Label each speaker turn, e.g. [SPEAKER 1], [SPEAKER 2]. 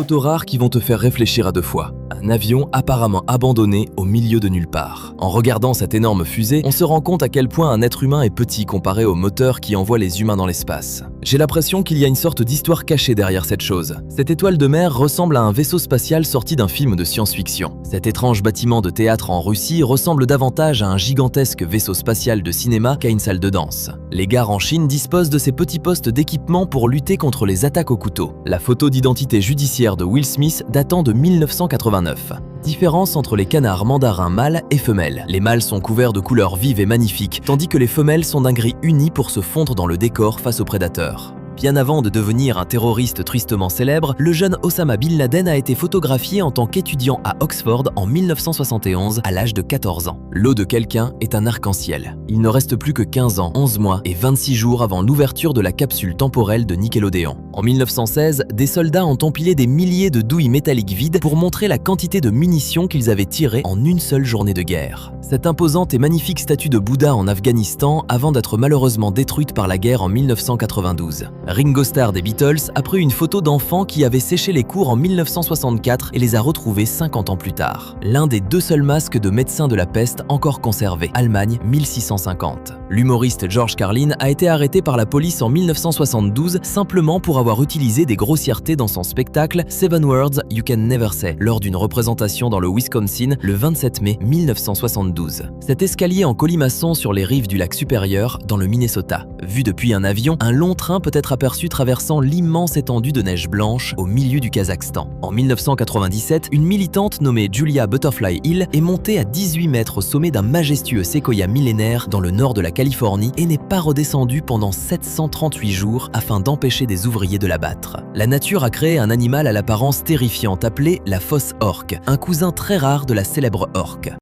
[SPEAKER 1] Photos rares qui vont te faire réfléchir à deux fois. Un avion apparemment abandonné au milieu de nulle part. En regardant cette énorme fusée, on se rend compte à quel point un être humain est petit comparé au moteur qui envoie les humains dans l'espace. J'ai l'impression qu'il y a une sorte d'histoire cachée derrière cette chose. Cette étoile de mer ressemble à un vaisseau spatial sorti d'un film de science-fiction. Cet étrange bâtiment de théâtre en Russie ressemble davantage à un gigantesque vaisseau spatial de cinéma qu'à une salle de danse. Les gares en Chine disposent de ces petits postes d'équipement pour lutter contre les attaques au couteau. La photo d'identité judiciaire de Will Smith datant de 1989. Différence entre les canards mandarins mâles et femelles. Les mâles sont couverts de couleurs vives et magnifiques, tandis que les femelles sont d'un gris uni pour se fondre dans le décor face aux prédateurs. Bien avant de devenir un terroriste tristement célèbre, le jeune Osama Bin Laden a été photographié en tant qu'étudiant à Oxford en 1971 à l'âge de 14 ans. L'eau de quelqu'un est un arc-en-ciel. Il ne reste plus que 15 ans, 11 mois et 26 jours avant l'ouverture de la capsule temporelle de Nickelodeon. En 1916, des soldats ont empilé des milliers de douilles métalliques vides pour montrer la quantité de munitions qu'ils avaient tirées en une seule journée de guerre. Cette imposante et magnifique statue de Bouddha en Afghanistan avant d'être malheureusement détruite par la guerre en 1992. Ringo Starr des Beatles a pris une photo d'enfant qui avait séché les cours en 1964 et les a retrouvés 50 ans plus tard. L'un des deux seuls masques de médecins de la peste encore conservés, Allemagne 1650. L'humoriste George Carlin a été arrêté par la police en 1972 simplement pour avoir utilisé des grossièretés dans son spectacle Seven Words You Can Never Say lors d'une représentation dans le Wisconsin le 27 mai 1972. Cet escalier en colimaçon sur les rives du lac Supérieur dans le Minnesota. Vu depuis un avion, un long train peut être aperçu traversant l'immense étendue de neige blanche au milieu du Kazakhstan. En 1997, une militante nommée Julia Butterfly Hill est montée à 18 mètres au sommet d'un majestueux séquoia millénaire dans le nord de la Californie et n'est pas redescendue pendant 738 jours afin d'empêcher des ouvriers de l'abattre. La nature a créé un animal à l'apparence terrifiante appelé la fausse orque, un cousin très rare de la célèbre orque.